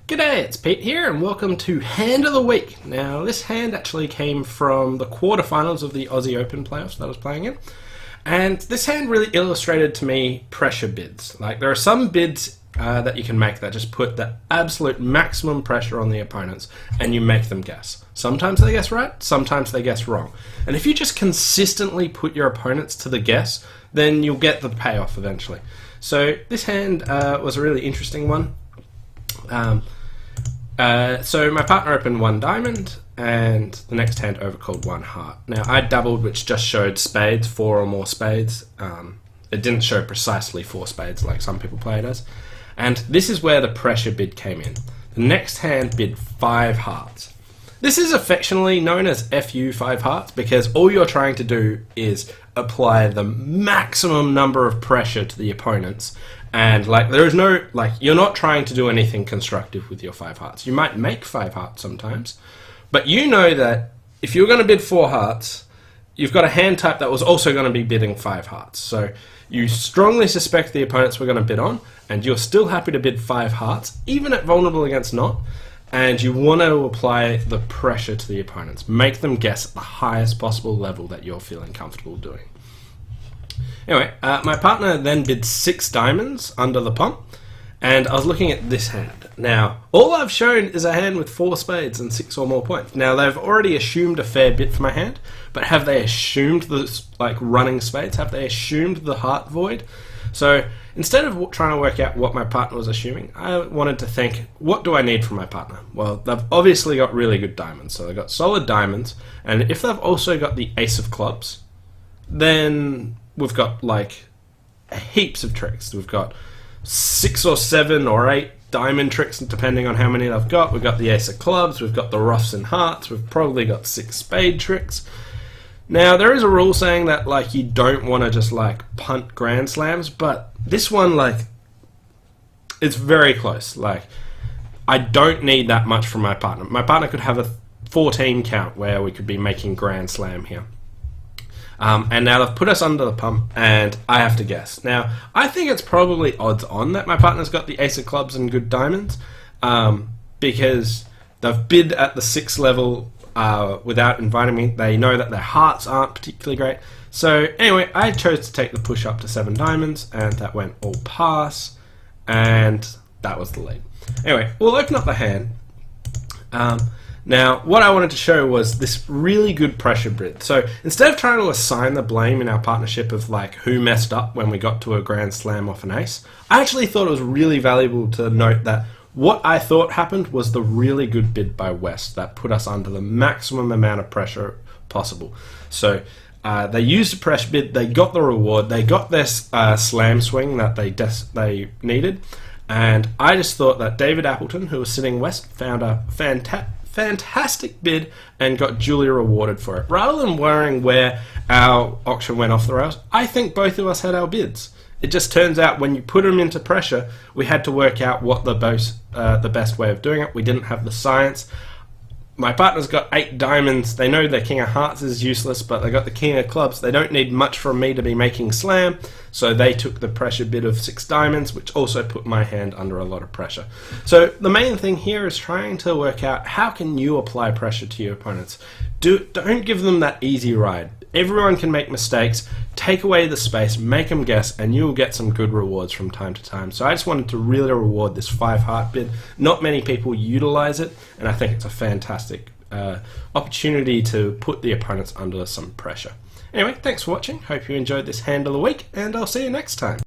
G'day, it's Pete here and welcome to Hand of the Week. Now this hand actually came from the quarterfinals of the Aussie Open playoffs that I was playing in. And this hand really illustrated to me pressure bids. Like there are some bids that you can make that just put the absolute maximum pressure on the opponents and you make them guess. Sometimes they guess right, sometimes they guess wrong. And if you just consistently put your opponents to the guess, then you'll get the payoff eventually. So this hand was a really interesting one. So my partner opened 1 diamond, and the next hand overcalled 1 heart. Now I doubled, which just showed spades, 4 or more spades. It didn't show precisely 4 spades like some people play it as. And this is where the pressure bid came in. The next hand bid 5 hearts. This is affectionately known as FU 5 hearts because all you're trying to do is apply the maximum number of pressure to the opponents. And like there is no, you're not trying to do anything constructive with your 5 hearts. You might make 5 hearts sometimes, but you know that if you're going to bid 4 hearts, you've got a hand type that was also going to be bidding 5 hearts. So you strongly suspect the opponents were going to bid on, and you're still happy to bid 5 hearts, even at vulnerable against not, and you want to apply the pressure to the opponents. Make them guess at the highest possible level that you're feeling comfortable doing. Anyway, my partner then bid 6 diamonds under the pump, and I was looking at this hand. Now, all I've shown is a hand with 4 spades and 6 or more points. Now, they've already assumed a fair bit for my hand, but have they assumed the running spades? Have they assumed the heart void? So instead of trying to work out what my partner was assuming, I wanted to think, what do I need from my partner? Well, they've obviously got really good diamonds, so they've got solid diamonds, and if they've also got the ace of clubs, then we've got heaps of tricks. We've got 6 or 7 or 8 diamond tricks, depending on how many they've got. We've got the ace of clubs, we've got the ruffs and hearts, we've probably got 6 spade tricks. Now, there is a rule saying that you don't want to just punt grand slams, but this one it's very close. I don't need that much from my partner. My partner could have a 14 count where we could be making grand slam here. And now they've put us under the pump, and I have to guess. Now, I think it's probably odds on that my partner's got the ace of clubs and good diamonds, because they've bid at the 6th level without inviting me. They know that their hearts aren't particularly great. So anyway, I chose to take the push up to 7 diamonds, and that went all pass, and that was the lead. Anyway, we'll open up the hand. Now, what I wanted to show was this really good pressure bid. So instead of trying to assign the blame in our partnership of who messed up when we got to a grand slam off an ace, I actually thought it was really valuable to note that what I thought happened was the really good bid by West that put us under the maximum amount of pressure possible. So they used a pressure bid, they got the reward, they got their slam swing that they needed, and I just thought that David Appleton, who was sitting West, found a fantastic bid and got duly rewarded for it. Rather than worrying where our auction went off the rails, I think both of us had our bids. It just turns out when you put them into pressure, we had to work out what the best way of doing it. We didn't have the science. My partner's got 8 diamonds. They know their king of hearts is useless, but they got the king of clubs. They don't need much from me to be making slam, so they took the pressure bid of 6 diamonds, which also put my hand under a lot of pressure. So the main thing here is trying to work out how can you apply pressure to your opponents. Don't give them that easy ride. Everyone can make mistakes. Take away the space, make them guess, and you'll get some good rewards from time to time. So I just wanted to really reward this 5 heart bid. Not many people utilize it, and I think it's a fantastic opportunity to put the opponents under some pressure. Anyway, thanks for watching. Hope you enjoyed this hand of the week, and I'll see you next time.